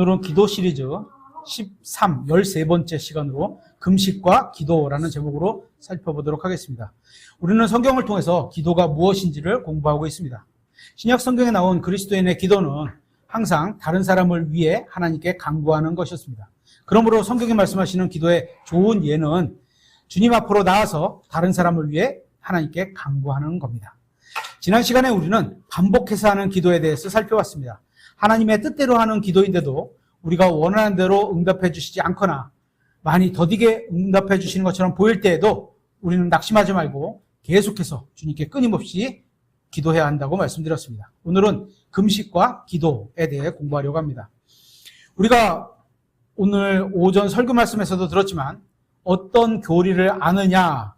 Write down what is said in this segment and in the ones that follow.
오늘은 기도 시리즈 13번째 시간으로 금식과 기도라는 제목으로 살펴보도록 하겠습니다. 우리는 성경을 통해서 기도가 무엇인지를 공부하고 있습니다. 신약 성경에 나온 그리스도인의 기도는 항상 다른 사람을 위해 하나님께 간구하는 것이었습니다. 그러므로 성경이 말씀하시는 기도의 좋은 예는 주님 앞으로 나아서 다른 사람을 위해 하나님께 간구하는 겁니다. 지난 시간에 우리는 반복해서 하는 기도에 대해서 살펴봤습니다. 하나님의 뜻대로 하는 기도인데도 우리가 원하는 대로 응답해 주시지 않거나 많이 더디게 응답해 주시는 것처럼 보일 때에도 우리는 낙심하지 말고 계속해서 주님께 끊임없이 기도해야 한다고 말씀드렸습니다. 오늘은 금식과 기도에 대해 공부하려고 합니다. 우리가 오늘 오전 설교 말씀에서도 들었지만 어떤 교리를 아느냐,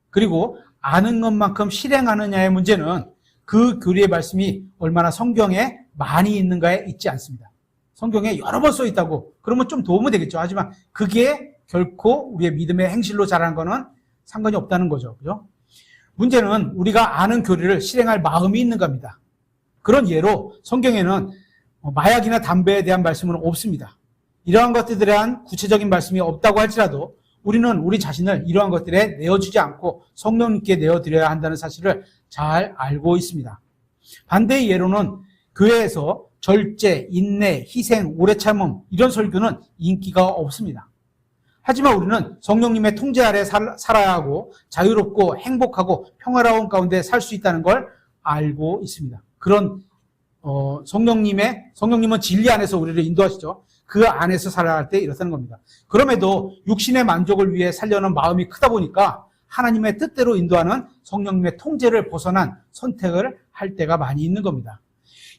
그리고 아는 것만큼 실행하느냐의 문제는 그 교리의 말씀이 얼마나 성경에 많이 있는가에 있지 않습니다. 성경에 여러 번 써 있다고 그러면 좀 도움은 되겠죠. 하지만 그게 결코 우리의 믿음의 행실로 자라는 거는 상관이 없다는 거죠. 그죠? 문제는 우리가 아는 교리를 실행할 마음이 있는 겁니다. 그런 예로 성경에는 마약이나 담배에 대한 말씀은 없습니다. 이러한 것들에 대한 구체적인 말씀이 없다고 할지라도 우리는 우리 자신을 이러한 것들에 내어주지 않고 성령님께 내어드려야 한다는 사실을 잘 알고 있습니다. 반대의 예로는 교회에서 절제, 인내, 희생, 오래 참음 이런 설교는 인기가 없습니다. 하지만 우리는 성령님의 통제 아래 살아야 하고 자유롭고 행복하고 평화로운 가운데 살 수 있다는 걸 알고 있습니다. 그런 성령님은 진리 안에서 우리를 인도하시죠. 그 안에서 살아야 할 때 이렇다는 겁니다. 그럼에도 육신의 만족을 위해 살려는 마음이 크다 보니까 하나님의 뜻대로 인도하는 성령님의 통제를 벗어난 선택을 할 때가 많이 있는 겁니다.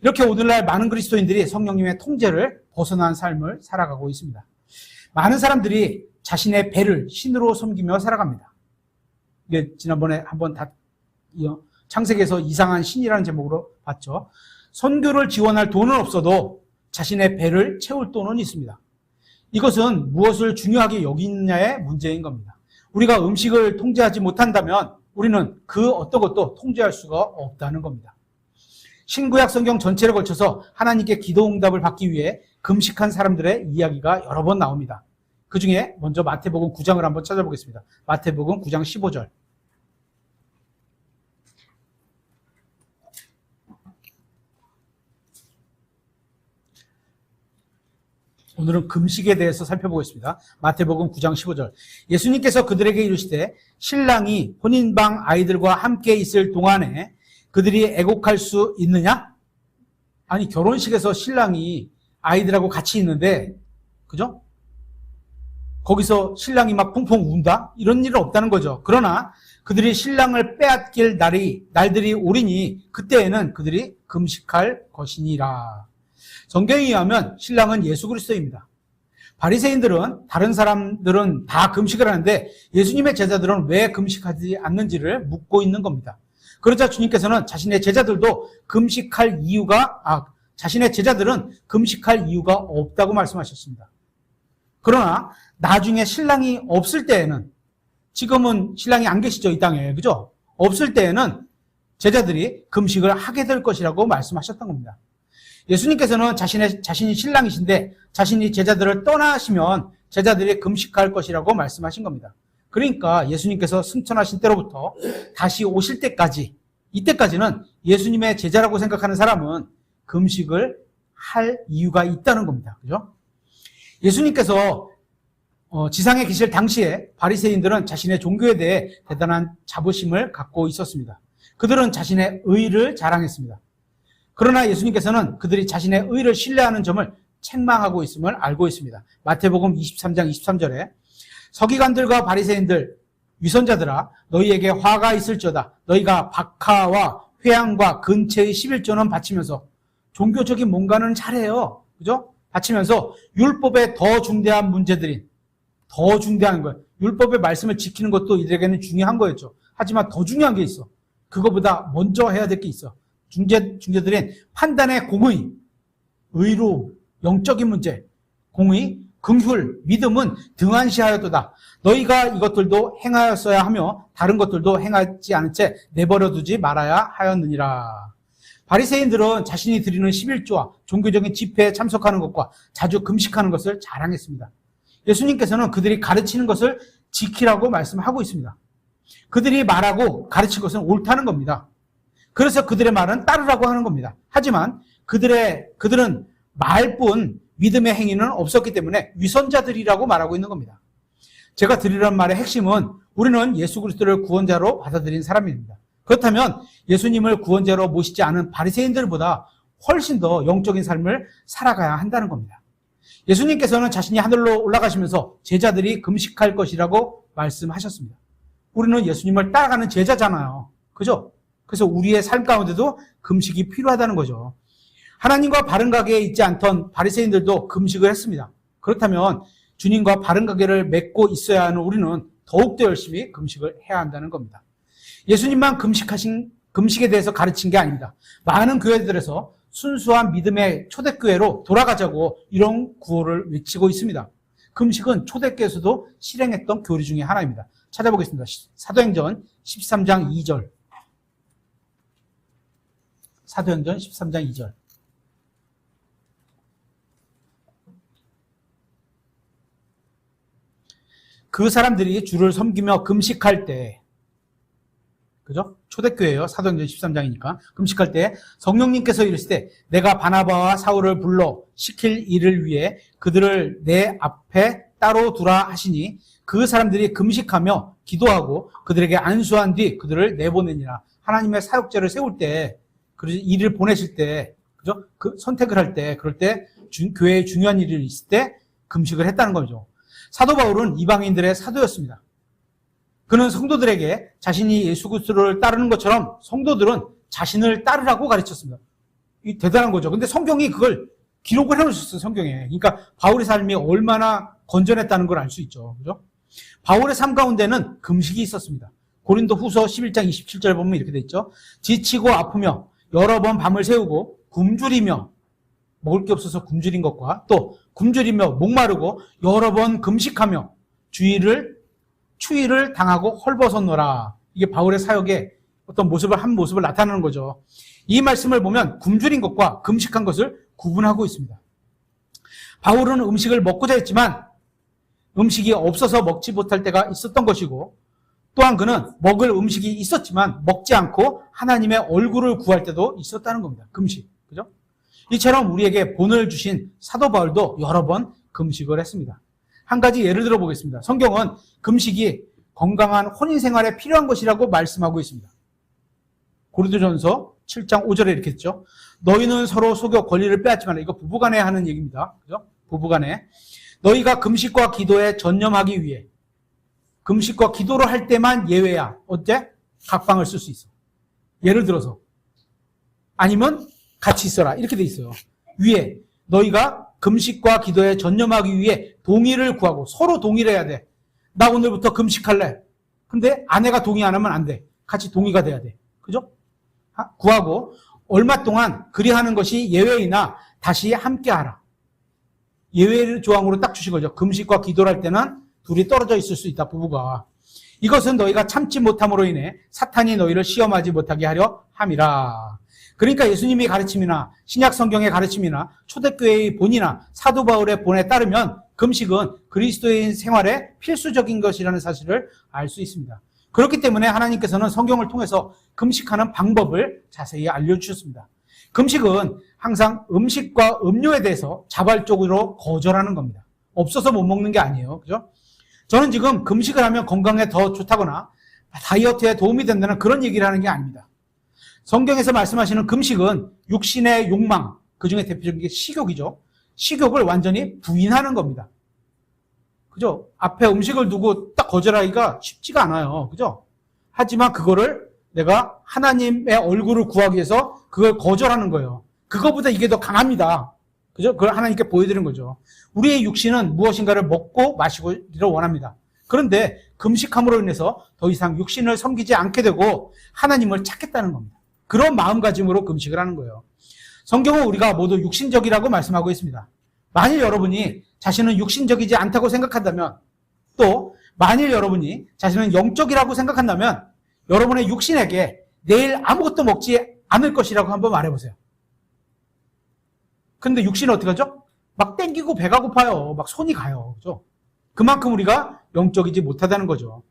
이렇게 오늘날 많은 그리스도인들이 성령님의 통제를 벗어난 삶을 살아가고 있습니다. 많은 사람들이 자신의 배를 신으로 섬기며 살아갑니다. 이게 지난번에 한번 창세기에서 이상한 신이라는 제목으로 봤죠. 선교를 지원할 돈은 없어도 자신의 배를 채울 돈은 있습니다. 이것은 무엇을 중요하게 여기느냐의 문제인 겁니다. 우리가 음식을 통제하지 못한다면 우리는 그 어떤 것도 통제할 수가 없다는 겁니다. 신구약 성경 전체를 걸쳐서 하나님께 기도 응답을 받기 위해 금식한 사람들의 이야기가 여러 번 나옵니다. 그 중에 먼저 마태복음 9장을 한번 찾아보겠습니다. 마태복음 9장 15절. 오늘은 금식에 대해서 살펴보겠습니다. 마태복음 9장 15절. 예수님께서 그들에게 이르시되 신랑이 혼인방 아이들과 함께 있을 동안에 그들이 애곡할 수 있느냐? 아니, 결혼식에서 신랑이 아이들하고 같이 있는데, 그죠? 거기서 신랑이 막 펑펑 운다? 이런 일은 없다는 거죠. 그러나 그들이 신랑을 빼앗길 날들이 오리니 그때에는 그들이 금식할 것이니라. 성경에 의하면 신랑은 예수 그리스도입니다. 바리새인들은 다른 사람들은 다 금식을 하는데 예수님의 제자들은 왜 금식하지 않는지를 묻고 있는 겁니다. 그러자 주님께서는 자신의 제자들은 금식할 이유가 없다고 말씀하셨습니다. 그러나 나중에 신랑이 없을 때에는, 지금은 신랑이 안 계시죠, 이 땅에, 그죠? 없을 때에는 제자들이 금식을 하게 될 것이라고 말씀하셨던 겁니다. 예수님께서는 자신이 신랑이신데 자신이 제자들을 떠나시면 제자들이 금식할 것이라고 말씀하신 겁니다. 그러니까 예수님께서 승천하신 때로부터 다시 오실 때까지, 이때까지는 예수님의 제자라고 생각하는 사람은 금식을 할 이유가 있다는 겁니다. 그죠? 예수님께서 지상에 계실 당시에 바리새인들은 자신의 종교에 대해 대단한 자부심을 갖고 있었습니다. 그들은 자신의 의를 자랑했습니다. 그러나 예수님께서는 그들이 자신의 의를 신뢰하는 점을 책망하고 있음을 알고 있습니다. 마태복음 23장 23절에 서기관들과 바리새인들, 위선자들아, 너희에게 화가 있을지어다. 너희가 박하와 회향과 근체의 11조는 바치면서, 종교적인 뭔가는 잘해요. 그죠? 바치면서 율법의 더 중대한 문제들인, 더 중대한 거예요. 율법의 말씀을 지키는 것도 이들에게는 중요한 거였죠. 하지만 더 중요한 게 있어. 그거보다 먼저 해야 될 게 있어. 중재들인 판단의 공의, 의로움, 영적인 문제, 공의, 긍휼, 믿음은 등한시하였도다. 너희가 이것들도 행하였어야 하며 다른 것들도 행하지 않은 채 내버려 두지 말아야 하였느니라. 바리새인들은 자신이 드리는 11조와 종교적인 집회에 참석하는 것과 자주 금식하는 것을 자랑했습니다. 예수님께서는 그들이 가르치는 것을 지키라고 말씀하고 있습니다. 그들이 말하고 가르친 것은 옳다는 겁니다. 그래서 그들의 말은 따르라고 하는 겁니다. 하지만 그들은 말뿐 믿음의 행위는 없었기 때문에 위선자들이라고 말하고 있는 겁니다. 제가 드리려는 말의 핵심은 우리는 예수 그리스도를 구원자로 받아들인 사람입니다. 그렇다면 예수님을 구원자로 모시지 않은 바리새인들보다 훨씬 더 영적인 삶을 살아가야 한다는 겁니다. 예수님께서는 자신이 하늘로 올라가시면서 제자들이 금식할 것이라고 말씀하셨습니다. 우리는 예수님을 따라가는 제자잖아요. 그죠? 그래서 우리의 삶 가운데도 금식이 필요하다는 거죠. 하나님과 바른 관계에 있지 않던 바리새인들도 금식을 했습니다. 그렇다면 주님과 바른 관계를 맺고 있어야 하는 우리는 더욱더 열심히 금식을 해야 한다는 겁니다. 예수님만 금식에 대해서 가르친 게 아닙니다. 많은 교회들에서 순수한 믿음의 초대교회로 돌아가자고 이런 구호를 외치고 있습니다. 금식은 초대교회에서도 실행했던 교리 중에 하나입니다. 찾아보겠습니다. 사도행전 13장 2절. 사도행전 13장 2절. 그 사람들이 주를 섬기며 금식할 때, 그죠? 초대교회예요. 사도행전 13장이니까. 금식할 때 성령님께서 이르시되 내가 바나바와 사울을 불러 시킬 일을 위해 그들을 내 앞에 따로 두라 하시니 그 사람들이 금식하며 기도하고 그들에게 안수한 뒤 그들을 내보내니라. 하나님의 사역자를 세울 때, 일을 보내실 때, 그죠? 그 선택을 할 때, 그럴 때 교회에 중요한 일이 있을 때 금식을 했다는 거죠. 사도 바울은 이방인들의 사도였습니다. 그는 성도들에게 자신이 예수 그리스도를 따르는 것처럼 성도들은 자신을 따르라고 가르쳤습니다. 이 대단한 거죠. 근데 성경이 그걸 기록을 해놓으셨어요, 성경에. 그러니까 바울의 삶이 얼마나 건전했다는 걸 알 수 있죠. 그죠? 바울의 삶 가운데는 금식이 있었습니다. 고린도 후서 11장 27절 보면 이렇게 돼 있죠. 지치고 아프며 여러 번 밤을 새우고 굶주리며, 먹을 게 없어서 굶주린 것과 또 굶주리며 목마르고 여러 번 금식하며 추위를 당하고 헐벗었노라. 이게 바울의 사역의 어떤 한 모습을 나타내는 거죠. 이 말씀을 보면 굶주린 것과 금식한 것을 구분하고 있습니다. 바울은 음식을 먹고자 했지만 음식이 없어서 먹지 못할 때가 있었던 것이고, 또한 그는 먹을 음식이 있었지만 먹지 않고 하나님의 얼굴을 구할 때도 있었다는 겁니다. 금식. 그죠? 이처럼 우리에게 본을 주신 사도 바울도 여러 번 금식을 했습니다. 한 가지 예를 들어 보겠습니다. 성경은 금식이 건강한 혼인 생활에 필요한 것이라고 말씀하고 있습니다. 고린도전서 7장 5절에 이렇게 했죠. 너희는 서로 속여 권리를 빼앗지 말라. 이거 부부간에 하는 얘기입니다. 그죠? 부부간에. 너희가 금식과 기도에 전념하기 위해, 금식과 기도를 할 때만 예외야. 어때? 각방을 쓸 수 있어. 예를 들어서. 아니면 같이 있어라. 이렇게 돼 있어요. 위에 너희가 금식과 기도에 전념하기 위해 동의를 구하고, 서로 동의를 해야 돼. 나 오늘부터 금식할래. 근데 아내가 동의 안 하면 안 돼. 같이 동의가 돼야 돼. 그죠? 구하고 얼마 동안 그리하는 것이 예외이나 다시 함께 하라. 예외를 조항으로 딱 주신 거죠. 금식과 기도를 할 때는 둘이 떨어져 있을 수 있다, 부부가. 이것은 너희가 참지 못함으로 인해 사탄이 너희를 시험하지 못하게 하려 함이라. 그러니까 예수님의 가르침이나 신약 성경의 가르침이나 초대교회의 본이나 사도 바울의 본에 따르면 금식은 그리스도인 생활에 필수적인 것이라는 사실을 알 수 있습니다. 그렇기 때문에 하나님께서는 성경을 통해서 금식하는 방법을 자세히 알려주셨습니다. 금식은 항상 음식과 음료에 대해서 자발적으로 거절하는 겁니다. 없어서 못 먹는 게 아니에요. 그죠? 저는 지금 금식을 하면 건강에 더 좋다거나 다이어트에 도움이 된다는 그런 얘기를 하는 게 아닙니다. 성경에서 말씀하시는 금식은 육신의 욕망, 그 중에 대표적인 게 식욕이죠. 식욕을 완전히 부인하는 겁니다. 그죠? 앞에 음식을 두고 딱 거절하기가 쉽지가 않아요. 그죠? 하지만 그거를 내가 하나님의 얼굴을 구하기 위해서 그걸 거절하는 거예요. 그거보다 이게 더 강합니다. 그죠? 그걸 하나님께 보여드리는 거죠. 우리의 육신은 무엇인가를 먹고 마시기를 원합니다. 그런데 금식함으로 인해서 더 이상 육신을 섬기지 않게 되고 하나님을 찾겠다는 겁니다. 그런 마음가짐으로 금식을 하는 거예요. 성경은 우리가 모두 육신적이라고 말씀하고 있습니다. 만일 여러분이 자신은 육신적이지 않다고 생각한다면, 또 만일 여러분이 자신은 영적이라고 생각한다면 여러분의 육신에게 내일 아무것도 먹지 않을 것이라고 한번 말해보세요. 근데 육신은 어떻게 하죠? 막 땡기고 배가 고파요. 막 손이 가요. 그죠? 그만큼 우리가 영적이지 못하다는 거죠.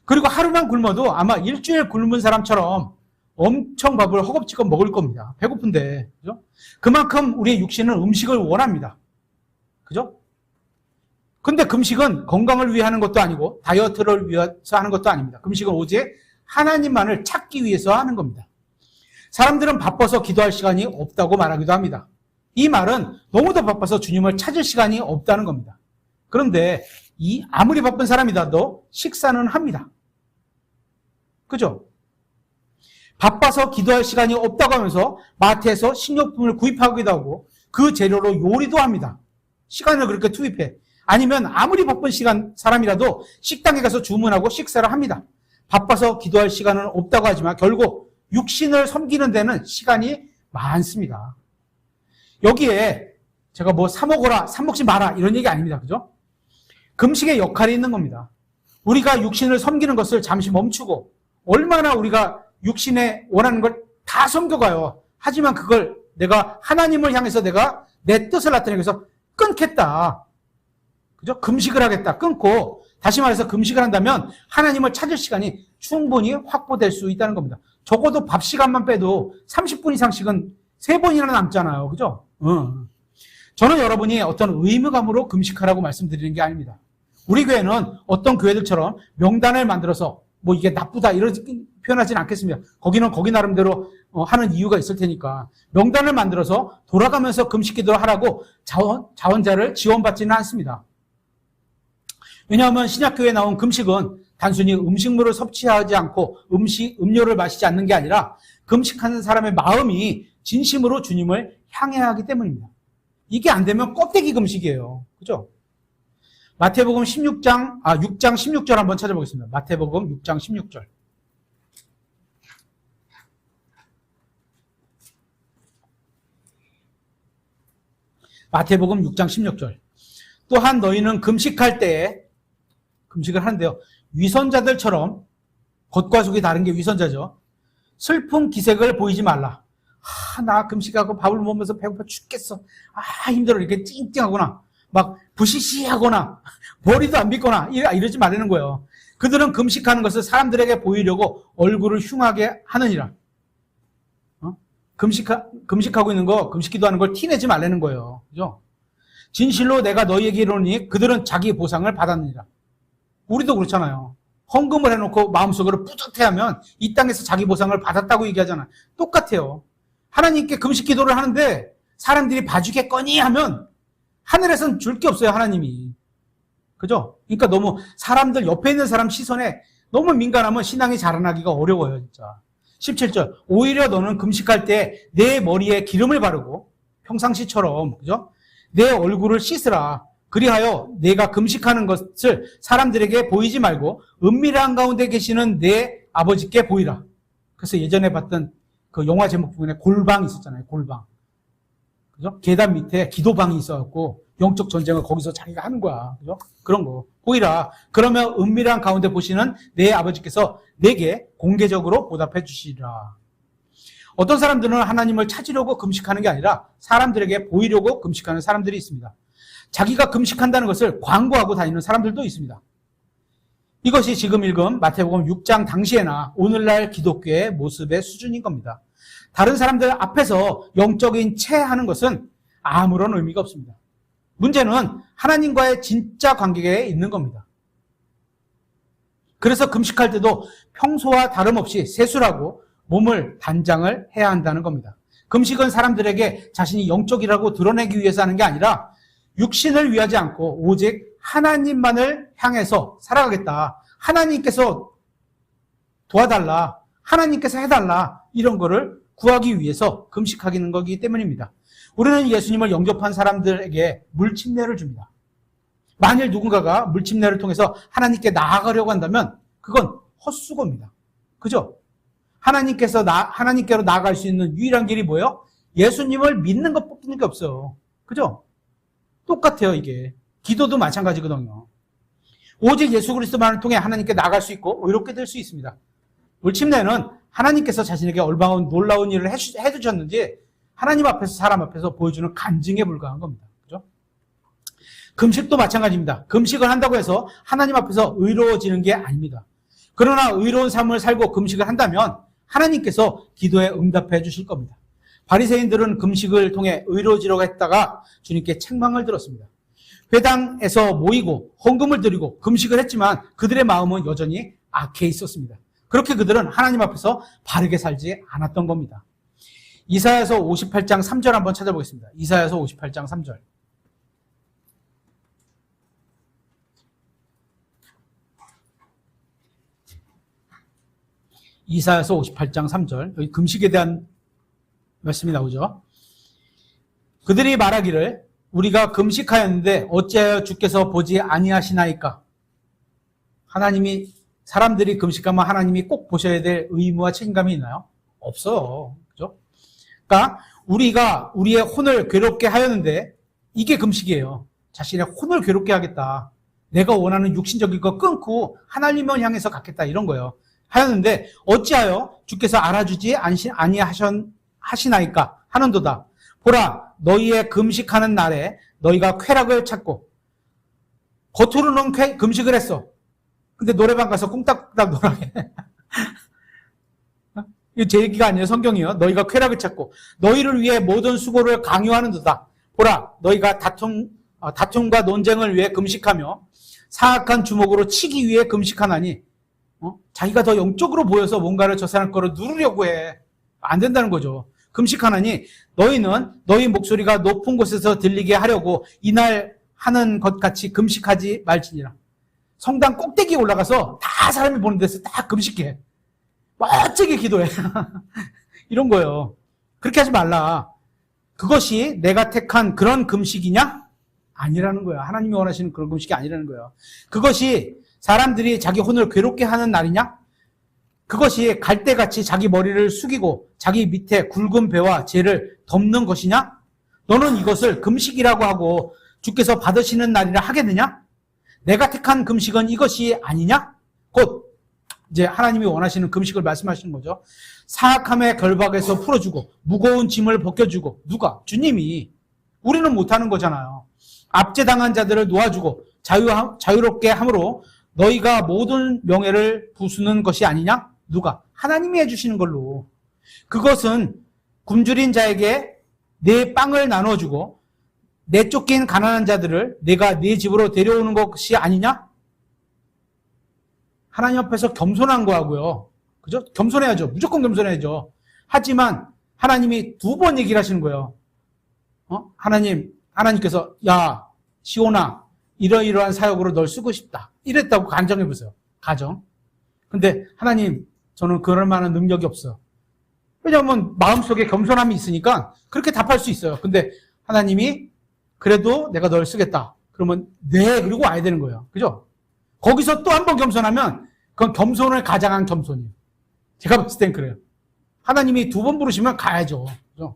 그리고 하루만 굶어도 아마 일주일 굶은 사람처럼 엄청 밥을 허겁지겁 먹을 겁니다. 배고픈데. 그죠? 그만큼 우리의 육신은 음식을 원합니다. 그죠? 근데 금식은 건강을 위해 하는 것도 아니고 다이어트를 위해서 하는 것도 아닙니다. 금식은 오직 하나님만을 찾기 위해서 하는 겁니다. 사람들은 바빠서 기도할 시간이 없다고 말하기도 합니다. 이 말은 너무도 바빠서 주님을 찾을 시간이 없다는 겁니다. 그런데 아무리 바쁜 사람이라도 식사는 합니다. 그죠? 바빠서 기도할 시간이 없다고 하면서 마트에서 식료품을 구입하기도 하고 그 재료로 요리도 합니다. 시간을 그렇게 투입해. 아니면 아무리 바쁜 사람이라도 식당에 가서 주문하고 식사를 합니다. 바빠서 기도할 시간은 없다고 하지만 결국 육신을 섬기는 데는 시간이 많습니다. 여기에 제가 사 먹어라, 사 먹지 마라 이런 얘기 아닙니다. 그죠? 금식의 역할이 있는 겁니다. 우리가 육신을 섬기는 것을 잠시 멈추고 얼마나 우리가 육신에 원하는 걸 다 섬겨가요. 하지만 그걸 내가 하나님을 향해서 내가 내 뜻을 나타내기 위해서 끊겠다. 그죠? 금식을 하겠다. 끊고 다시 말해서 금식을 한다면 하나님을 찾을 시간이 충분히 확보될 수 있다는 겁니다. 적어도 밥 시간만 빼도 30분 이상씩은 3번이나 남잖아요. 그죠? 저는 여러분이 어떤 의무감으로 금식하라고 말씀드리는 게 아닙니다. 우리 교회는 어떤 교회들처럼 명단을 만들어서 이게 나쁘다 이렇게 표현하진 않겠습니다. 거기는 거기 나름대로 하는 이유가 있을 테니까 명단을 만들어서 돌아가면서 금식 기도를 하라고 자원자를 지원받지는 않습니다. 왜냐하면 신약교회에 나온 금식은 단순히 음식물을 섭취하지 않고 음료를 마시지 않는 게 아니라 금식하는 사람의 마음이 진심으로 주님을 향해야 하기 때문입니다. 이게 안 되면 껍데기 금식이에요. 그죠? 마태복음 6장 16절 한번 찾아보겠습니다. 마태복음 6장 16절. 마태복음 6장 16절. 또한 너희는 금식할 때에 금식을 하는데요. 위선자들처럼 겉과 속이 다른 게 위선자죠. 슬픈 기색을 보이지 말라. 나 금식하고 밥을 못 먹으면서 배고파 죽겠어. 힘들어. 이렇게 찡찡하거나 막 부시시하거나 머리도 안 빗거나 이러지 말라는 거예요. 그들은 금식하는 것을 사람들에게 보이려고 얼굴을 흉하게 하느니라. 금식하고 있는 거, 금식기도 하는 걸 티내지 말라는 거예요. 그죠? 진실로 내가 너희에게 이르노니 그들은 자기 보상을 받았느니라. 우리도 그렇잖아요. 헌금을 해놓고 마음속으로 뿌듯해하면 이 땅에서 자기 보상을 받았다고 얘기하잖아요. 똑같아요. 하나님께 금식 기도를 하는데 사람들이 봐주겠거니 하면 하늘에선 줄 게 없어요, 하나님이. 그죠? 그러니까 너무 사람들 옆에 있는 사람 시선에 너무 민감하면 신앙이 자라나기가 어려워요, 진짜. 17절. 오히려 너는 금식할 때 내 머리에 기름을 바르고 평상시처럼, 그죠? 내 얼굴을 씻으라. 그리하여 내가 금식하는 것을 사람들에게 보이지 말고 은밀한 가운데 계시는 내 아버지께 보이라. 그래서 예전에 봤던 그 영화 제목 부분에 골방 있었잖아요. 골방. 그죠? 계단 밑에 기도방이 있어갖고 영적 전쟁을 거기서 자기가 하는 거야. 그죠? 그런 거. 보이라. 그러면 은밀한 가운데 보시는 내 아버지께서 내게 공개적으로 보답해 주시리라. 어떤 사람들은 하나님을 찾으려고 금식하는 게 아니라 사람들에게 보이려고 금식하는 사람들이 있습니다. 자기가 금식한다는 것을 광고하고 다니는 사람들도 있습니다. 이것이 지금 읽은 마태복음 6장 당시에나 오늘날 기독교의 모습의 수준인 겁니다. 다른 사람들 앞에서 영적인 체하는 것은 아무런 의미가 없습니다. 문제는 하나님과의 진짜 관계에 있는 겁니다. 그래서 금식할 때도 평소와 다름없이 세수라고 몸을 단장을 해야 한다는 겁니다. 금식은 사람들에게 자신이 영적이라고 드러내기 위해서 하는 게 아니라 육신을 위하지 않고 오직 하나님만을 향해서 살아가겠다. 하나님께서 도와달라. 하나님께서 해달라. 이런 거를 구하기 위해서 금식하기는 거기 때문입니다. 우리는 예수님을 영접한 사람들에게 물침례를 줍니다. 만일 누군가가 물침례를 통해서 하나님께 나아가려고 한다면 그건 헛수고입니다. 그죠? 하나님께로 나아갈 수 있는 유일한 길이 뭐예요? 예수님을 믿는 것뿐밖에 없어요. 그죠? 똑같아요, 이게. 기도도 마찬가지거든요. 오직 예수 그리스도만을 통해 하나님께 나아갈 수 있고 이렇게 될 수 있습니다. 물침례는 하나님께서 자신에게 얼마나 놀라운 일을 해주셨는지 하나님 앞에서 사람 앞에서 보여주는 간증에 불과한 겁니다. 그죠? 금식도 마찬가지입니다. 금식을 한다고 해서 하나님 앞에서 의로워지는 게 아닙니다. 그러나 의로운 삶을 살고 금식을 한다면 하나님께서 기도에 응답해 주실 겁니다. 바리새인들은 금식을 통해 의로워지려고 했다가 주님께 책망을 들었습니다. 회당에서 모이고 헌금을 드리고 금식을 했지만 그들의 마음은 여전히 악해 있었습니다. 그렇게 그들은 하나님 앞에서 바르게 살지 않았던 겁니다. 이사야서 58장 3절 한번 찾아보겠습니다. 이사야서 58장 3절. 이사야서 58장 3절. 여기 금식에 대한 말씀이 나오죠. 그들이 말하기를 우리가 금식하였는데 어찌하여 주께서 보지 아니하시나이까. 하나님이, 사람들이 금식하면 하나님이 꼭 보셔야 될 의무와 책임감이 있나요? 없어요. 그죠? 그러니까 우리가 우리의 혼을 괴롭게 하였는데 이게 금식이에요. 자신의 혼을 괴롭게 하겠다. 내가 원하는 육신적인 거 끊고 하나님을 향해서 갖겠다. 이런 거예요. 하였는데 어찌하여 주께서 알아주지 아니하시나이까 하는도다. 보라, 너희의 금식하는 날에 너희가 쾌락을 찾고, 겉으로는 금식을 했어. 근데 노래방 가서 꿍딱꿍딱 놀아게. 이거 제 얘기가 아니에요. 성경이요. 너희가 쾌락을 찾고 너희를 위해 모든 수고를 강요하는도다. 보라, 너희가 다툼과 논쟁을 위해 금식하며 사악한 주먹으로 치기 위해 금식하나니, 자기가 더 영적으로 보여서 뭔가를 저 사람 거를 누르려고 해. 안 된다는 거죠. 금식하나니 너희는 너희 목소리가 높은 곳에서 들리게 하려고 이날 하는 것 같이 금식하지 말지니라. 성당 꼭대기에 올라가서 다 사람이 보는 데서 다 금식해. 멋지게 기도해. 이런 거예요. 그렇게 하지 말라. 그것이 내가 택한 그런 금식이냐? 아니라는 거예요. 하나님이 원하시는 그런 금식이 아니라는 거예요. 그것이 사람들이 자기 혼을 괴롭게 하는 날이냐? 그것이 갈대같이 자기 머리를 숙이고 자기 밑에 굵은 배와 죄를 덮는 것이냐? 너는 이것을 금식이라고 하고 주께서 받으시는 날이라 하겠느냐? 내가 택한 금식은 이것이 아니냐? 곧 이제 하나님이 원하시는 금식을 말씀하시는 거죠. 사악함의 결박에서 풀어주고 무거운 짐을 벗겨주고. 누가? 주님이. 우리는 못하는 거잖아요. 압제당한 자들을 놓아주고 자유롭게 함으로 너희가 모든 명예를 부수는 것이 아니냐? 누가? 하나님이 해주시는 걸로. 그것은 굶주린 자에게 내 빵을 나눠주고 내쫓긴 가난한 자들을 내가 네 집으로 데려오는 것이 아니냐? 하나님 앞에서 겸손한 거하고요. 그죠? 겸손해야죠. 무조건 겸손해야죠. 하지만 하나님이 두 번 얘기를 하시는 거예요. 하나님께서 야, 시온아, 이러이러한 사역으로 널 쓰고 싶다. 이랬다고 간정해 보세요. 가정. 근데 하나님, 저는 그럴 만한 능력이 없어. 왜냐하면 마음속에 겸손함이 있으니까 그렇게 답할 수 있어요. 근데 하나님이 그래도 내가 널 쓰겠다. 그러면 네, 그리고 와야 되는 거예요. 그죠? 거기서 또 한 번 겸손하면 그건 겸손을 가장한 겸손이에요. 제가 봤을 땐 그래요. 하나님이 두 번 부르시면 가야죠. 그죠?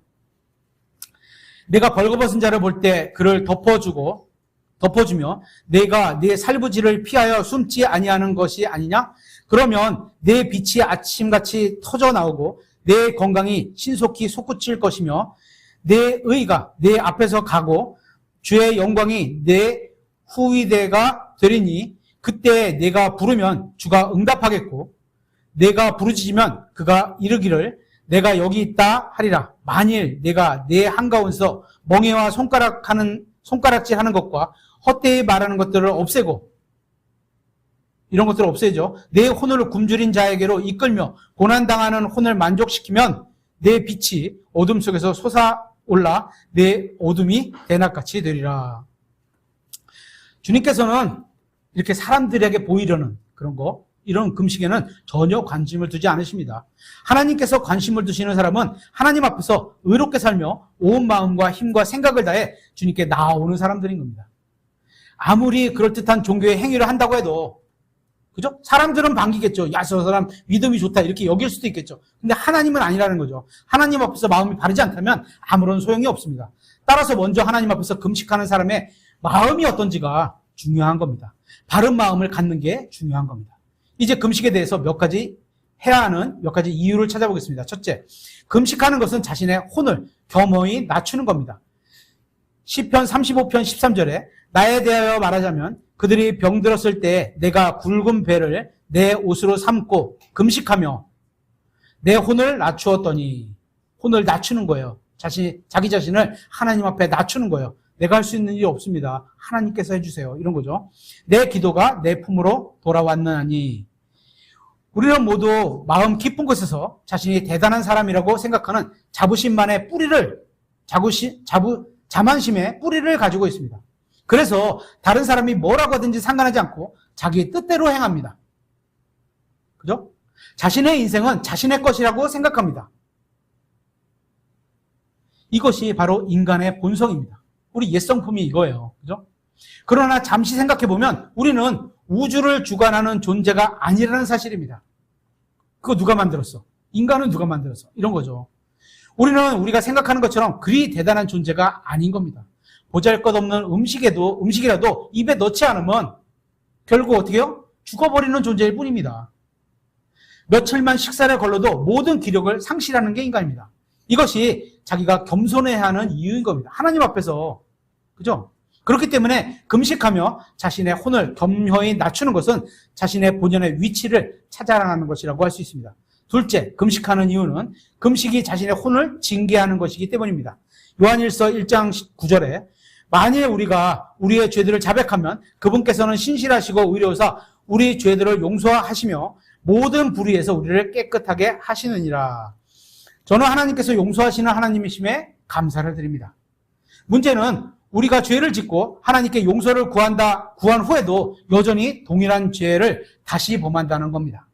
내가 벌거벗은 자를 볼 때 그를 덮어주며 내가 내 살부지를 피하여 숨지 아니하는 것이 아니냐? 그러면 내 빛이 아침같이 터져 나오고 내 건강이 신속히 솟구칠 것이며 내 의가 내 앞에서 가고 주의 영광이 내 후위대가 되리니 그때 내가 부르면 주가 응답하겠고 내가 부르짖으면 그가 이르기를 내가 여기 있다 하리라. 만일 내가 내 한가운데서 멍에와 손가락질 하는 것과 헛되이 말하는 것들을 없애고, 이런 것들을 없애죠. 내 혼을 굶주린 자에게로 이끌며 고난당하는 혼을 만족시키면 내 빛이 어둠 속에서 솟아올라 내 어둠이 대낮같이 되리라. 주님께서는 이렇게 사람들에게 보이려는 그런 거, 이런 금식에는 전혀 관심을 두지 않으십니다. 하나님께서 관심을 두시는 사람은 하나님 앞에서 의롭게 살며 온 마음과 힘과 생각을 다해 주님께 나아오는 사람들인 겁니다. 아무리 그럴듯한 종교의 행위를 한다고 해도, 그죠? 사람들은 반기겠죠. 야, 저 사람 믿음이 좋다. 이렇게 여길 수도 있겠죠. 근데 하나님은 아니라는 거죠. 하나님 앞에서 마음이 바르지 않다면 아무런 소용이 없습니다. 따라서 먼저 하나님 앞에서 금식하는 사람의 마음이 어떤지가 중요한 겁니다. 바른 마음을 갖는 게 중요한 겁니다. 이제 금식에 대해서 몇 가지 해야 하는 몇 가지 이유를 찾아보겠습니다. 첫째, 금식하는 것은 자신의 혼을 겸허히 낮추는 겁니다. 시편 35편 13절에 나에 대하여 말하자면 그들이 병들었을 때 내가 굵은 배를 내 옷으로 삼고 금식하며 내 혼을 낮추었더니, 혼을 낮추는 거예요. 자기 자신을 하나님 앞에 낮추는 거예요. 내가 할 수 있는 일이 없습니다. 하나님께서 해주세요. 이런 거죠. 내 기도가 내 품으로 돌아왔느니. 우리는 모두 마음 깊은 곳에서 자신이 대단한 사람이라고 생각하는 자부심만의 뿌리를, 자만심의 뿌리를 가지고 있습니다. 그래서 다른 사람이 뭐라고 하든지 상관하지 않고 자기 뜻대로 행합니다. 그죠? 자신의 인생은 자신의 것이라고 생각합니다. 이것이 바로 인간의 본성입니다. 우리 옛성품이 이거예요. 그죠? 그러나 잠시 생각해보면 우리는 우주를 주관하는 존재가 아니라는 사실입니다. 그거 누가 만들었어? 인간은 누가 만들었어? 이런 거죠. 우리는 우리가 생각하는 것처럼 그리 대단한 존재가 아닌 겁니다. 보잘것없는 음식이라도 입에 넣지 않으면 결국 어떻게 해요? 죽어버리는 존재일 뿐입니다. 며칠만 식사를 걸러도 모든 기력을 상실하는 게 인간입니다. 이것이 자기가 겸손해야 하는 이유인 겁니다. 하나님 앞에서. 그죠? 그렇기 때문에 금식하며 자신의 혼을 겸허히 낮추는 것은 자신의 본연의 위치를 찾아가는 것이라고 할 수 있습니다. 둘째, 금식하는 이유는 금식이 자신의 혼을 징계하는 것이기 때문입니다. 요한일서 1장 9절에 만일 우리가 우리의 죄들을 자백하면 그분께서는 신실하시고 의로우사 우리 죄들을 용서하시며 모든 불의에서 우리를 깨끗하게 하시느니라. 저는 하나님께서 용서하시는 하나님이심에 감사를 드립니다. 문제는 우리가 죄를 짓고 하나님께 용서를 구한 후에도 여전히 동일한 죄를 다시 범한다는 겁니다.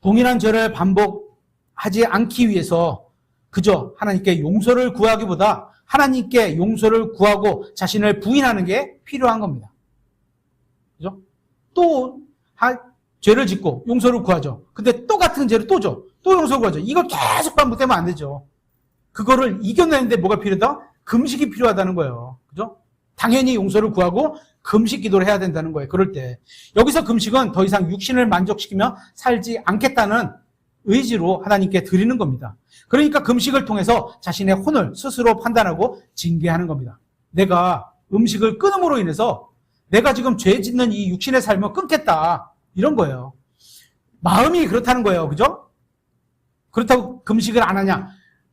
동일한 죄를 반복하지 않기 위해서 그저 하나님께 용서를 구하기보다 하나님께 용서를 구하고 자신을 부인하는 게 필요한 겁니다. 그죠? 또 죄를 짓고 용서를 구하죠. 근데 또 같은 죄를 또 줘. 또 용서를 구하죠. 이걸 계속 반복되면 안 되죠. 그거를 이겨내는데 뭐가 필요하다? 금식이 필요하다는 거예요. 그죠? 당연히 용서를 구하고 금식 기도를 해야 된다는 거예요. 그럴 때. 여기서 금식은 더 이상 육신을 만족시키며 살지 않겠다는 의지로 하나님께 드리는 겁니다. 그러니까 금식을 통해서 자신의 혼을 스스로 판단하고 징계하는 겁니다. 내가 음식을 끊음으로 인해서 내가 지금 죄 짓는 이 육신의 삶을 끊겠다. 이런 거예요. 마음이 그렇다는 거예요. 그죠? 그렇다고 금식을 안 하냐?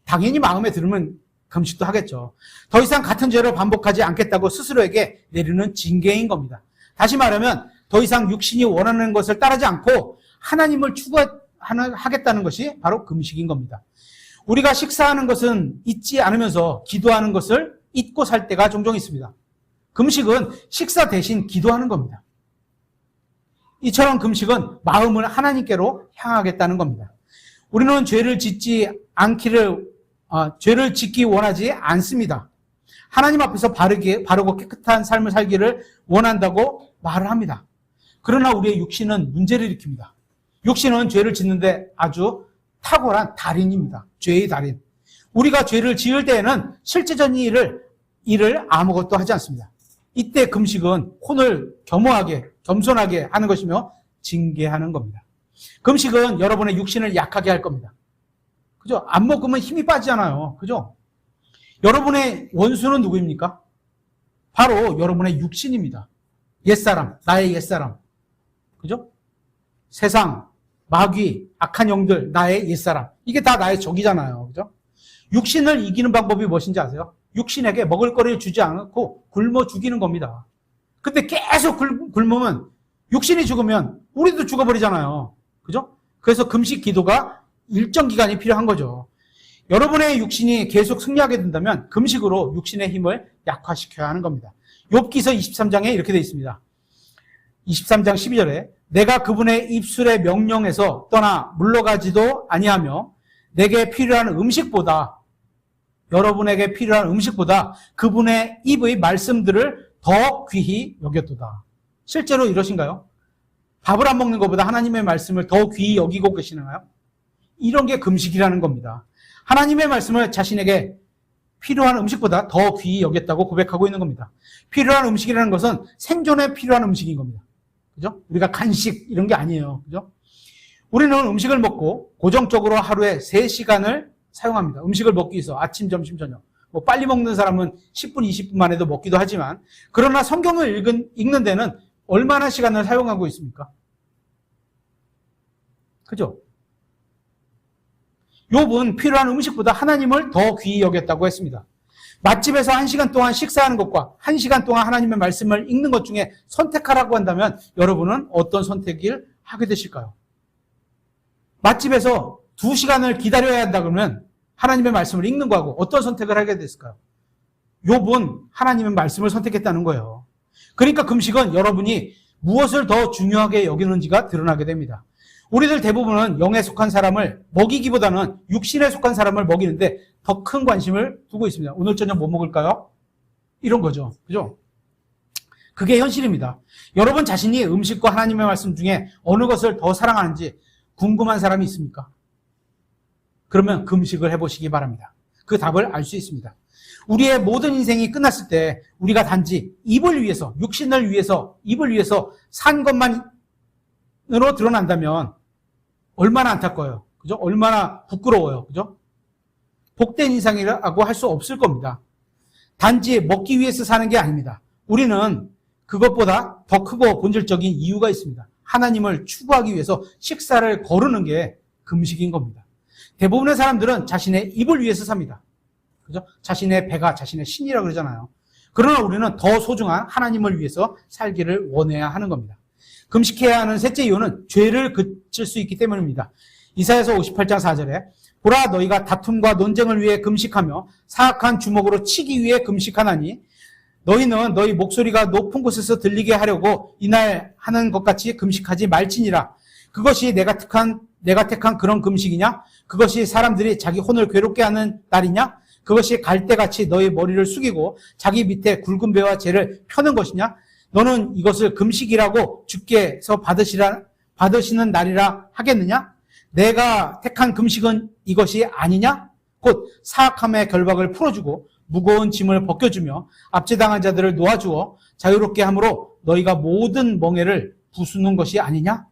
당연히 마음에 들으면 금식도 하겠죠. 더 이상 같은 죄를 반복하지 않겠다고 스스로에게 내리는 징계인 겁니다. 다시 말하면 더 이상 육신이 원하는 것을 따르지 않고 하나님을 추구하겠다는 것이 바로 금식인 겁니다. 우리가 식사하는 것은 잊지 않으면서 기도하는 것을 잊고 살 때가 종종 있습니다. 금식은 식사 대신 기도하는 겁니다. 이처럼 금식은 마음을 하나님께로 향하겠다는 겁니다. 우리는 죄를 짓기 원하지 않습니다. 하나님 앞에서 바르고 깨끗한 삶을 살기를 원한다고 말을 합니다. 그러나 우리의 육신은 문제를 일으킵니다. 육신은 죄를 짓는데 아주 탁월한 달인입니다. 죄의 달인. 우리가 죄를 지을 때에는 실제적인 일을 아무것도 하지 않습니다. 이때 금식은 혼을 겸손하게 하는 것이며 징계하는 겁니다. 금식은 여러분의 육신을 약하게 할 겁니다. 그죠? 안 먹으면 힘이 빠지잖아요. 그죠? 여러분의 원수는 누구입니까? 바로 여러분의 육신입니다. 옛사람, 나의 옛사람. 그죠? 세상, 마귀, 악한 영들, 나의 옛사람. 이게 다 나의 적이잖아요. 그죠? 육신을 이기는 방법이 무엇인지 아세요? 육신에게 먹을 거리를 주지 않고 굶어 죽이는 겁니다. 근데 계속 굶으면 육신이 죽으면 우리도 죽어버리잖아요. 그죠? 그래서 금식 기도가 일정 기간이 필요한 거죠. 여러분의 육신이 계속 승리하게 된다면 금식으로 육신의 힘을 약화시켜야 하는 겁니다. 욥기서 23장에 이렇게 되어 있습니다. 23장 12절에 내가 그분의 입술의 명령에서 떠나 물러가지도 아니하며 내게 필요한 음식보다 여러분에게 필요한 음식보다 그분의 입의 말씀들을 더 귀히 여겼도다. 실제로 이러신가요? 밥을 안 먹는 것보다 하나님의 말씀을 더 귀히 여기고 계시나요? 이런 게 금식이라는 겁니다. 하나님의 말씀을 자신에게 필요한 음식보다 더 귀히 여겼다고 고백하고 있는 겁니다. 필요한 음식이라는 것은 생존에 필요한 음식인 겁니다. 그죠? 우리가 간식 이런 게 아니에요. 그죠? 우리는 음식을 먹고 고정적으로 하루에 3시간을 사용합니다. 음식을 먹기 위해서 아침, 점심, 저녁. 뭐 빨리 먹는 사람은 10분, 20분만 해도 먹기도 하지만, 그러나 성경을 읽는 데는 얼마나 시간을 사용하고 있습니까? 그죠? 욥은 필요한 음식보다 하나님을 더 귀히 여겼다고 했습니다. 맛집에서 1시간 동안 식사하는 것과 1시간 동안 하나님의 말씀을 읽는 것 중에 선택하라고 한다면 여러분은 어떤 선택을 하게 되실까요? 맛집에서 2시간을 기다려야 한다 그러면 하나님의 말씀을 읽는 거하고 어떤 선택을 하게 됐을까요? 욥은 하나님의 말씀을 선택했다는 거예요. 그러니까 금식은 여러분이 무엇을 더 중요하게 여기는지가 드러나게 됩니다. 우리들 대부분은 영에 속한 사람을 먹이기보다는 육신에 속한 사람을 먹이는데 더 큰 관심을 두고 있습니다. 오늘 저녁 뭐 먹을까요? 이런 거죠. 그죠? 그게 현실입니다. 여러분 자신이 음식과 하나님의 말씀 중에 어느 것을 더 사랑하는지 궁금한 사람이 있습니까? 그러면 금식을 해보시기 바랍니다. 그 답을 알 수 있습니다. 우리의 모든 인생이 끝났을 때 우리가 단지 입을 위해서, 육신을 위해서, 입을 위해서 산 것만으로 드러난다면 얼마나 안타까워요. 그죠? 얼마나 부끄러워요. 그죠? 복된 인생이라고 할 수 없을 겁니다. 단지 먹기 위해서 사는 게 아닙니다. 우리는 그것보다 더 크고 본질적인 이유가 있습니다. 하나님을 추구하기 위해서 식사를 거르는 게 금식인 겁니다. 대부분의 사람들은 자신의 입을 위해서 삽니다. 그죠? 자신의 배가 자신의 신이라고 그러잖아요. 그러나 우리는 더 소중한 하나님을 위해서 살기를 원해야 하는 겁니다. 금식해야 하는 셋째 이유는 죄를 그칠 수 있기 때문입니다. 이사야서 58장 4절에 보라 너희가 다툼과 논쟁을 위해 금식하며 사악한 주먹으로 치기 위해 금식하나니 너희는 너희 목소리가 높은 곳에서 들리게 하려고 이날 하는 것 같이 금식하지 말지니라. 그것이 내가 택한 그런 금식이냐? 그것이 사람들이 자기 혼을 괴롭게 하는 날이냐? 그것이 갈대같이 너희 머리를 숙이고 자기 밑에 굵은 배와 재를 펴는 것이냐? 너는 이것을 금식이라고 주께서 받으시는 날이라 하겠느냐? 내가 택한 금식은 이것이 아니냐? 곧 사악함의 결박을 풀어주고 무거운 짐을 벗겨주며 압제당한 자들을 놓아주어 자유롭게 함으로 너희가 모든 멍에를 부수는 것이 아니냐?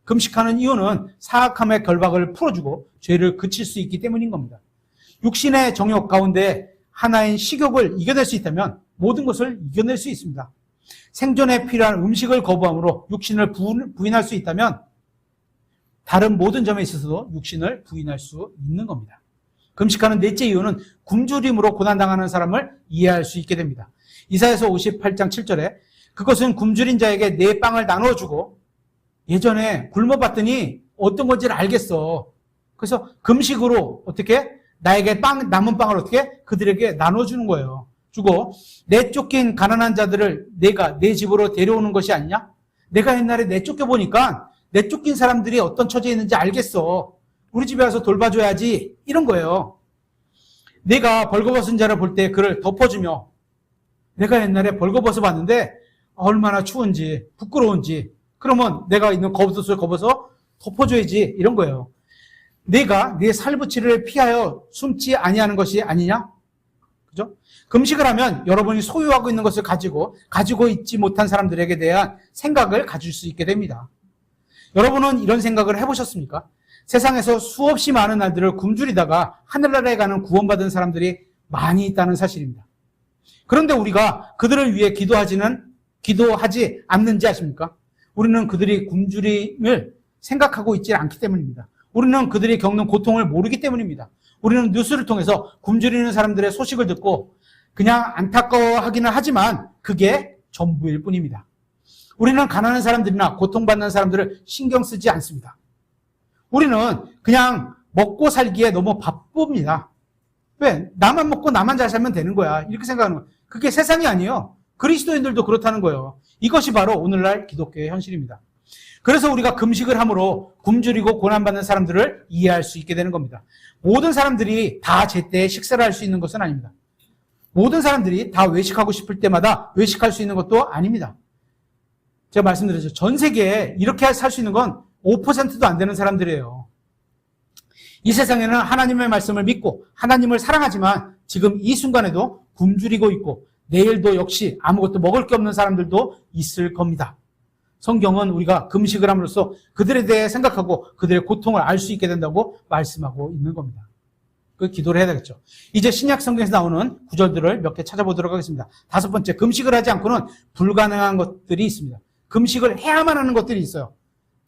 금식하는 이유는 사악함의 결박을 풀어주고 죄를 그칠 수 있기 때문인 겁니다. 육신의 정욕 가운데 하나인 식욕을 이겨낼 수 있다면 모든 것을 이겨낼 수 있습니다. 생존에 필요한 음식을 거부함으로 육신을 부인할 수 있다면 다른 모든 점에 있어서도 육신을 부인할 수 있는 겁니다. 금식하는 넷째 이유는 굶주림으로 고난당하는 사람을 이해할 수 있게 됩니다. 이사야서 58장 7절에 그것은 굶주린 자에게 내 빵을 나눠주고 예전에 굶어봤더니 어떤 건지를 알겠어. 그래서 금식으로 어떻게 나에게 남은 빵을 어떻게 그들에게 나눠주는 거예요. 주고 내쫓긴 가난한 자들을 내가 내 집으로 데려오는 것이 아니냐? 내가 옛날에 내쫓겨보니까 내쫓긴 사람들이 어떤 처지에 있는지 알겠어. 우리 집에 와서 돌봐줘야지. 이런 거예요. 내가 벌거벗은 자를 볼 때 그를 덮어주며 내가 옛날에 벌거벗어 봤는데 얼마나 추운지 부끄러운지 그러면 내가 있는 겉옷을 접어서 덮어줘야지. 이런 거예요. 내가 내 살부치를 피하여 숨지 아니하는 것이 아니냐? 그죠? 금식을 하면 여러분이 소유하고 있는 것을 가지고 있지 못한 사람들에게 대한 생각을 가질 수 있게 됩니다. 여러분은 이런 생각을 해보셨습니까? 세상에서 수없이 많은 날들을 굶주리다가 하늘나라에 가는 구원받은 사람들이 많이 있다는 사실입니다. 그런데 우리가 그들을 위해 기도하지 않는지 아십니까? 우리는 그들이 굶주림을 생각하고 있지 않기 때문입니다. 우리는 그들이 겪는 고통을 모르기 때문입니다. 우리는 뉴스를 통해서 굶주리는 사람들의 소식을 듣고 그냥 안타까워하기는 하지만 그게 전부일 뿐입니다. 우리는 가난한 사람들이나 고통받는 사람들을 신경 쓰지 않습니다. 우리는 그냥 먹고 살기에 너무 바쁩니다. 왜? 나만 먹고 나만 잘 살면 되는 거야. 이렇게 생각하는 거예요. 그게 세상이 아니에요. 그리스도인들도 그렇다는 거예요. 이것이 바로 오늘날 기독교의 현실입니다. 그래서 우리가 금식을 함으로 굶주리고 고난받는 사람들을 이해할 수 있게 되는 겁니다. 모든 사람들이 다 제때에 식사를 할 수 있는 것은 아닙니다. 모든 사람들이 다 외식하고 싶을 때마다 외식할 수 있는 것도 아닙니다. 제가 말씀드렸죠. 전 세계에 이렇게 살 수 있는 건 5%도 안 되는 사람들이에요. 이 세상에는 하나님의 말씀을 믿고 하나님을 사랑하지만 지금 이 순간에도 굶주리고 있고 내일도 역시 아무것도 먹을 게 없는 사람들도 있을 겁니다. 성경은 우리가 금식을 함으로써 그들에 대해 생각하고 그들의 고통을 알 수 있게 된다고 말씀하고 있는 겁니다. 그 기도를 해야 되겠죠. 이제 신약 성경에서 나오는 구절들을 몇 개 찾아보도록 하겠습니다. 5번째, 금식을 하지 않고는 불가능한 것들이 있습니다. 금식을 해야만 하는 것들이 있어요.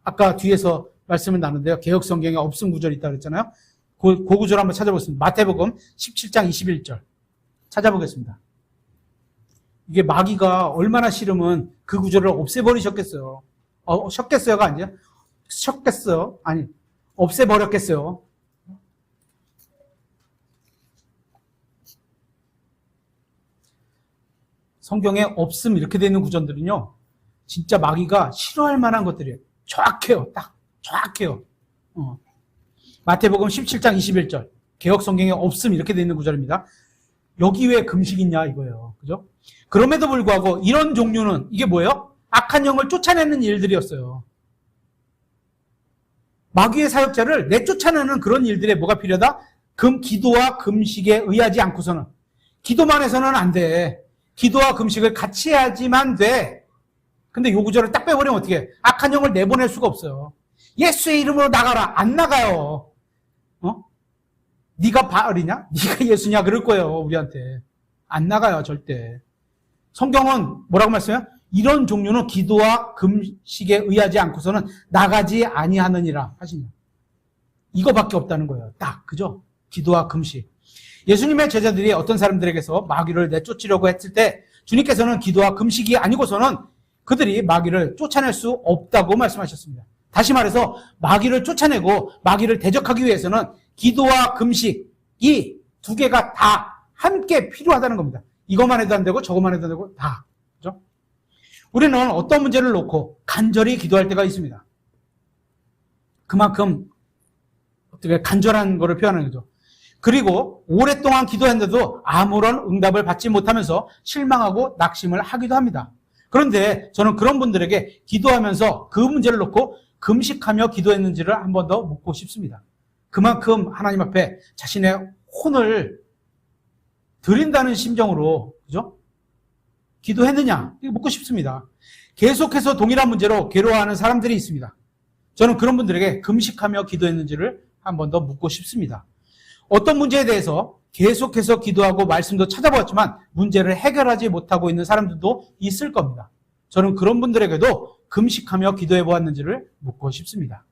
아까 뒤에서 말씀을 나누는데요. 개역 성경에 없음 구절이 있다고 그랬잖아요. 그 구절 한번 찾아보겠습니다. 마태복음 17장 21절 찾아보겠습니다. 이게 마귀가 얼마나 싫으면 그 구절을 없애버리셨겠어요. 셨겠어요가 아니죠. 셨겠어요. 아니, 없애버렸겠어요. 성경에 없음 이렇게 되어 있는 구절들은요, 진짜 마귀가 싫어할 만한 것들이에요. 정확해요. 딱 정확해요. 마태복음 17장 21절 개역 성경에 없음 이렇게 되어 있는 구절입니다. 여기 왜 금식 있냐 이거예요. 그죠? 그럼에도 불구하고 이런 종류는 이게 뭐예요? 악한 영을 쫓아내는 일들이었어요. 마귀의 사역자를 내쫓아내는 그런 일들에 뭐가 필요하다? 기도와 금식에 의하지 않고서는, 기도만 해서는 안 돼. 기도와 금식을 같이 해야지만 돼. 근데 요 구절을 딱 빼버리면 어떻게 해? 악한 영을 내보낼 수가 없어요. 예수의 이름으로 나가라. 안 나가요. 네가 바알이냐? 네가 예수냐? 그럴 거예요. 우리한테. 안 나가요. 절대. 성경은 뭐라고 말씀해요? 이런 종류는 기도와 금식에 의하지 않고서는 나가지 아니하느니라 하시냐. 이거밖에 없다는 거예요. 딱. 그죠? 기도와 금식. 예수님의 제자들이 어떤 사람들에게서 마귀를 내쫓으려고 했을 때 주님께서는 기도와 금식이 아니고서는 그들이 마귀를 쫓아낼 수 없다고 말씀하셨습니다. 다시 말해서 마귀를 쫓아내고 마귀를 대적하기 위해서는 기도와 금식이 두 개가 다 함께 필요하다는 겁니다. 이것만 해도 안 되고 저것만 해도 안 되고 다. 그죠? 우리는 어떤 문제를 놓고 간절히 기도할 때가 있습니다. 그만큼 어떻게 간절한 거를 표현하는 거죠. 그리고 오랫동안 기도했는데도 아무런 응답을 받지 못하면서 실망하고 낙심을 하기도 합니다. 그런데 저는 그런 분들에게 기도하면서 그 문제를 놓고 금식하며 기도했는지를 한 번 더 묻고 싶습니다. 그만큼 하나님 앞에 자신의 혼을 드린다는 심정으로, 그죠? 기도했느냐? 이거 묻고 싶습니다. 계속해서 동일한 문제로 괴로워하는 사람들이 있습니다. 저는 그런 분들에게 금식하며 기도했는지를 한 번 더 묻고 싶습니다. 어떤 문제에 대해서 계속해서 기도하고 말씀도 찾아보았지만 문제를 해결하지 못하고 있는 사람들도 있을 겁니다. 저는 그런 분들에게도 금식하며 기도해 보았는지를 묻고 싶습니다.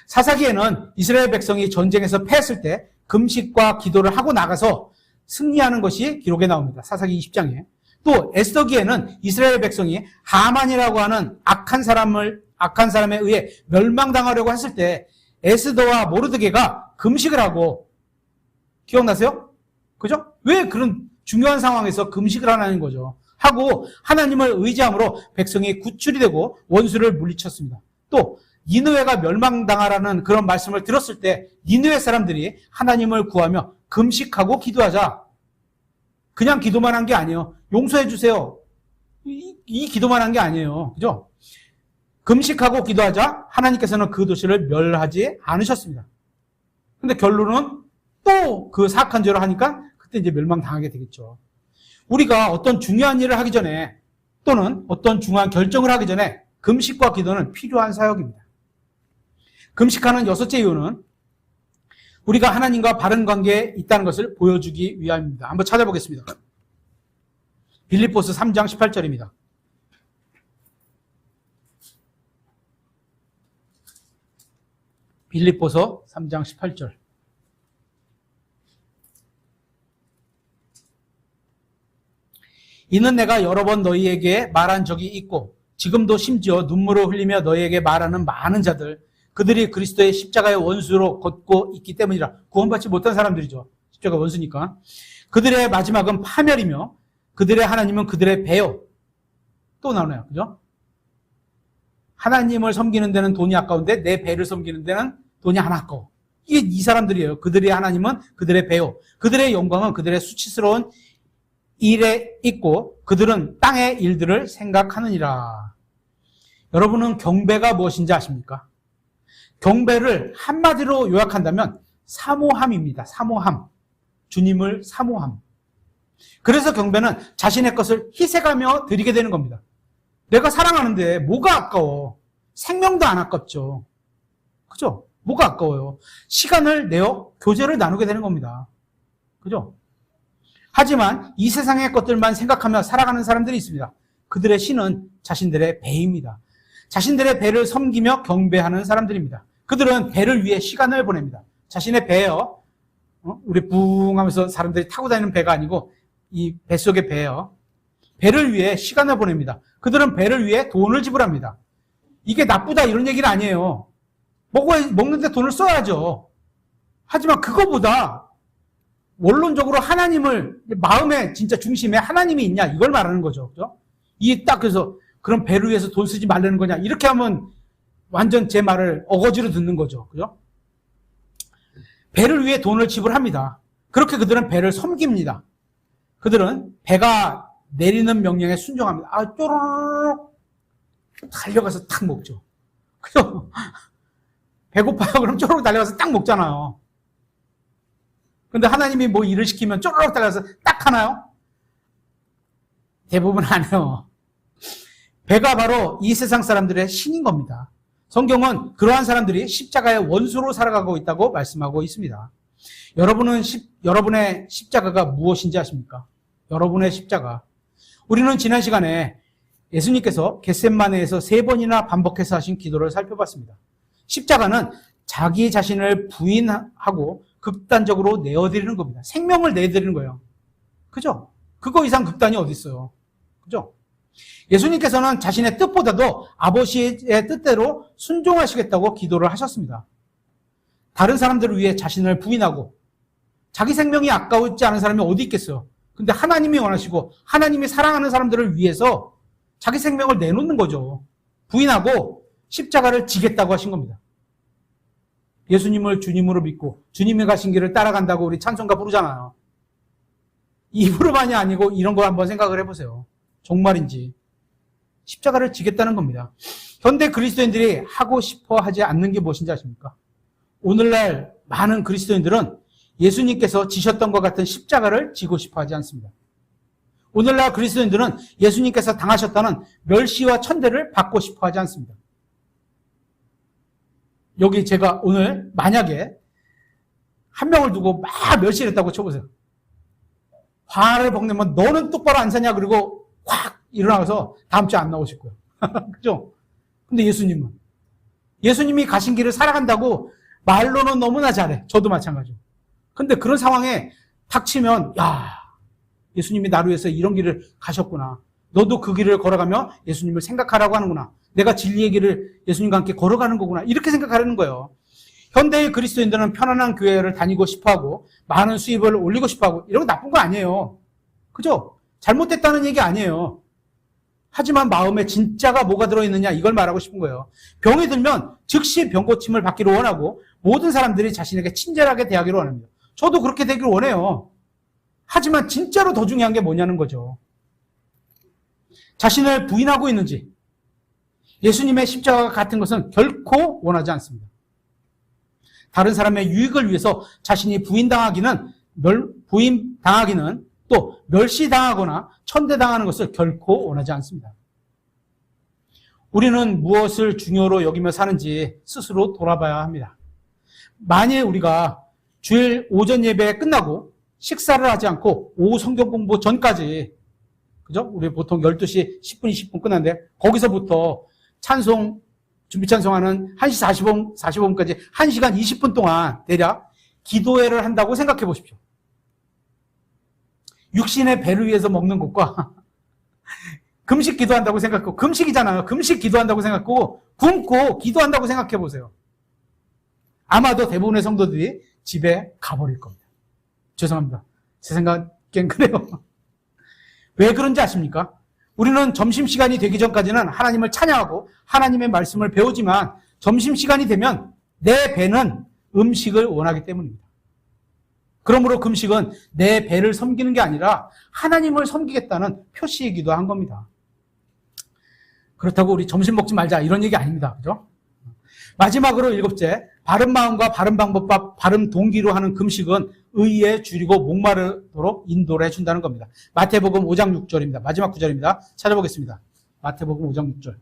사사기에는 이스라엘 백성이 전쟁에서 패했을 때 금식과 기도를 하고 나가서 승리하는 것이 기록에 나옵니다. 사사기 20장에. 또 에스더기에는 이스라엘 백성이 하만이라고 하는 악한 사람에 의해 멸망당하려고 했을 때 에스더와 모르드게가 금식을 하고, 기억나세요? 그죠? 왜 그런 중요한 상황에서 금식을 하는 거죠? 하고 하나님을 의지함으로 백성이 구출이 되고 원수를 물리쳤습니다. 또 니느웨가 멸망당하라는 그런 말씀을 들었을 때 니느웨 사람들이 하나님을 구하며 금식하고 기도하자. 그냥 기도만 한 게 아니에요. 용서해 주세요. 이 기도만 한 게 아니에요. 그죠? 금식하고 기도하자 하나님께서는 그 도시를 멸하지 않으셨습니다. 근데 결론은 또 그 사악한 죄를 하니까 그때 이제 멸망당하게 되겠죠. 우리가 어떤 중요한 일을 하기 전에 또는 어떤 중요한 결정을 하기 전에 금식과 기도는 필요한 사역입니다. 금식하는 6째 이유는 우리가 하나님과 바른 관계에 있다는 것을 보여주기 위함입니다. 한번 찾아보겠습니다. 빌립보서 3장 18절입니다. 빌립보서 3장 18절. 이는 내가 여러 번 너희에게 말한 적이 있고 지금도 심지어 눈물을 흘리며 너희에게 말하는 많은 자들, 그들이 그리스도의 십자가의 원수로 걷고 있기 때문이라. 구원받지 못한 사람들이죠. 십자가 원수니까. 그들의 마지막은 파멸이며 그들의 하나님은 그들의 배요. 또 나오네요. 그죠? 하나님을 섬기는 데는 돈이 아까운데 내 배를 섬기는 데는 돈이 안 아까워. 이게 이 사람들이에요. 그들의 하나님은 그들의 배요. 그들의 영광은 그들의 수치스러운 일에 있고 그들은 땅의 일들을 생각하느니라. 여러분은 경배가 무엇인지 아십니까? 경배를 한마디로 요약한다면 사모함입니다. 사모함. 주님을 사모함. 그래서 경배는 자신의 것을 희생하며 드리게 되는 겁니다. 내가 사랑하는데 뭐가 아까워? 생명도 안 아깝죠. 그죠? 뭐가 아까워요? 시간을 내어 교제를 나누게 되는 겁니다. 그죠? 하지만 이 세상의 것들만 생각하며 살아가는 사람들이 있습니다. 그들의 신은 자신들의 배입니다. 자신들의 배를 섬기며 경배하는 사람들입니다. 그들은 배를 위해 시간을 보냅니다. 자신의 배요. 우리 붕 하면서 사람들이 타고 다니는 배가 아니고 이 뱃속의 배요. 배를 위해 시간을 보냅니다. 그들은 배를 위해 돈을 지불합니다. 이게 나쁘다 이런 얘기는 아니에요. 먹는데 돈을 써야죠. 하지만 그거보다 원론적으로 하나님을 마음의 진짜 중심에 하나님이 있냐 이걸 말하는 거죠. 그죠? 그래서 그럼 배를 위해서 돈 쓰지 말라는 거냐 이렇게 하면 완전 제 말을 어거지로 듣는 거죠. 그죠? 배를 위해 돈을 지불합니다. 그렇게 그들은 배를 섬깁니다. 그들은 배가 내리는 명령에 순종합니다. 쪼르륵 달려가서 탁 먹죠. 그죠? 배고파요. 그럼 쪼르륵 달려가서 딱 먹잖아요. 근데 하나님이 뭐 일을 시키면 쪼르륵 달려가서 딱 하나요? 대부분 안 해요. 배가 바로 이 세상 사람들의 신인 겁니다. 성경은 그러한 사람들이 십자가의 원수로 살아가고 있다고 말씀하고 있습니다. 여러분의 십자가가 무엇인지 아십니까? 여러분의 십자가. 우리는 지난 시간에 예수님께서 겟세마네에서 3번이나 반복해서 하신 기도를 살펴봤습니다. 십자가는 자기 자신을 부인하고 극단적으로 내어드리는 겁니다. 생명을 내드리는 거예요. 그죠? 그거 이상 극단이 어디 있어요? 그죠? 예수님께서는 자신의 뜻보다도 아버지의 뜻대로 순종하시겠다고 기도를 하셨습니다. 다른 사람들을 위해 자신을 부인하고 자기 생명이 아까우지 않은 사람이 어디 있겠어요? 근데 하나님이 원하시고 하나님이 사랑하는 사람들을 위해서 자기 생명을 내놓는 거죠. 부인하고 십자가를 지겠다고 하신 겁니다. 예수님을 주님으로 믿고 주님이 가신 길을 따라간다고 우리 찬송가 부르잖아요. 입으로만이 아니고 이런 거 한번 생각을 해보세요. 정말인지. 십자가를 지겠다는 겁니다. 현대 그리스도인들이 하고 싶어 하지 않는 게 무엇인지 아십니까? 오늘날 많은 그리스도인들은 예수님께서 지셨던 것 같은 십자가를 지고 싶어 하지 않습니다. 오늘날 그리스도인들은 예수님께서 당하셨다는 멸시와 천대를 받고 싶어 하지 않습니다. 여기 제가 오늘 만약에 한 명을 두고 막 멸시를 했다고 쳐보세요. 화를 벅내면 너는 똑바로 안 사냐 그리고 확 일어나서 다음 주에 안 나오실 거예요. 그죠? 근데 예수님이 가신 길을 살아간다고 말로는 너무나 잘해. 저도 마찬가지고. 근데 그런 상황에 닥치면 야, 예수님이 나를 위해서 이런 길을 가셨구나. 너도 그 길을 걸어가며 예수님을 생각하라고 하는구나. 내가 진리의 길을 예수님과 함께 걸어가는 거구나. 이렇게 생각하려는 거예요. 현대의 그리스도인들은 편안한 교회를 다니고 싶어하고 많은 수입을 올리고 싶어하고 이런 거 나쁜 거 아니에요. 그죠? 잘못됐다는 얘기 아니에요. 하지만 마음에 진짜가 뭐가 들어있느냐 이걸 말하고 싶은 거예요. 병이 들면 즉시 병고침을 받기를 원하고 모든 사람들이 자신에게 친절하게 대하기를 원합니다. 저도 그렇게 되기를 원해요. 하지만 진짜로 더 중요한 게 뭐냐는 거죠. 자신을 부인하고 있는지 예수님의 십자가 같은 것은 결코 원하지 않습니다. 다른 사람의 유익을 위해서 자신이 부인당하기는 또 멸시당하거나 천대당하는 것을 결코 원하지 않습니다. 우리는 무엇을 중요로 여기며 사는지 스스로 돌아봐야 합니다. 만일 우리가 주일 오전 예배 끝나고 식사를 하지 않고 오후 성경 공부 전까지, 그죠? 우리 보통 12시 10분, 20분 끝났는데 거기서부터 찬송, 준비 찬송하는 1시 45분까지 1시간 20분 동안 대략 기도회를 한다고 생각해 보십시오. 육신의 배를 위해서 먹는 것과 금식 기도한다고 생각하고, 금식이잖아요. 금식 기도한다고 생각하고 굶고 기도한다고 생각해 보세요. 아마도 대부분의 성도들이 집에 가버릴 겁니다. 죄송합니다. 제 생각엔 그래요. 왜 그런지 아십니까? 우리는 점심시간이 되기 전까지는 하나님을 찬양하고 하나님의 말씀을 배우지만 점심시간이 되면 내 배는 음식을 원하기 때문입니다. 그러므로 금식은 내 배를 섬기는 게 아니라 하나님을 섬기겠다는 표시이기도 한 겁니다. 그렇다고 우리 점심 먹지 말자 이런 얘기 아닙니다. 그죠? 마지막으로 7째, 바른 마음과 바른 방법과 바른 동기로 하는 금식은 의에 줄이고 목마르도록 인도를 해준다는 겁니다. 마태복음 5장 6절입니다. 마지막 구절입니다. 찾아보겠습니다. 마태복음 5장 6절.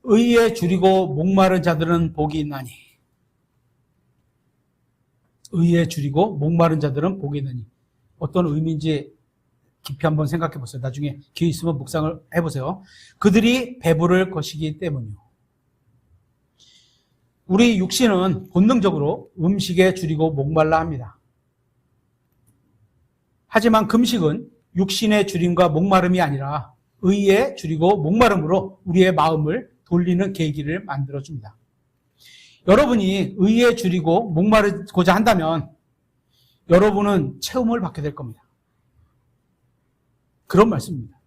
의에 줄이고 목마른 자들은 복이 있나니. 의에 줄이고 목마른 자들은 복이 있나니. 어떤 의미인지 깊이 한번 생각해 보세요. 나중에 기회 있으면 묵상을 해보세요. 그들이 배부를 것이기 때문이요. 우리 육신은 본능적으로 음식에 줄이고 목말라 합니다. 하지만 금식은 육신의 줄임과 목마름이 아니라 의에 줄이고 목마름으로 우리의 마음을 돌리는 계기를 만들어줍니다. 여러분이 의에 줄이고 목마르고자 한다면 여러분은 체험을 받게 될 겁니다. 그런 말씀입니다.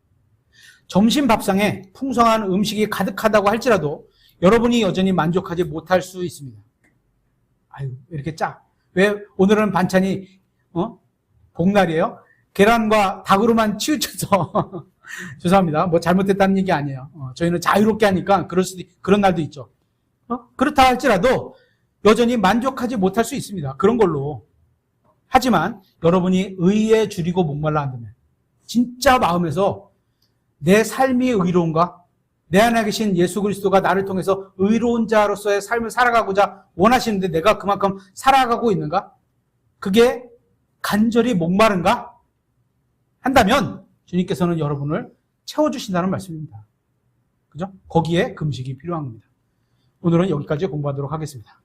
점심 밥상에 풍성한 음식이 가득하다고 할지라도 여러분이 여전히 만족하지 못할 수 있습니다. 아유, 왜 이렇게 짜? 왜 오늘은 반찬이 복날이에요? 계란과 닭으로만 치우쳐서 죄송합니다. 뭐 잘못됐다는 얘기 아니에요. 저희는 자유롭게 하니까 그런 날도 있죠. 그렇다 할지라도 여전히 만족하지 못할 수 있습니다. 그런 걸로. 하지만 여러분이 의에 줄이고 목말라 한다면 진짜 마음에서 내 삶이 의로운가? 내 안에 계신 예수 그리스도가 나를 통해서 의로운 자로서의 삶을 살아가고자 원하시는데 내가 그만큼 살아가고 있는가? 그게 간절히 목마른가? 한다면 주님께서는 여러분을 채워주신다는 말씀입니다. 그죠? 거기에 금식이 필요한 겁니다. 오늘은 여기까지 공부하도록 하겠습니다.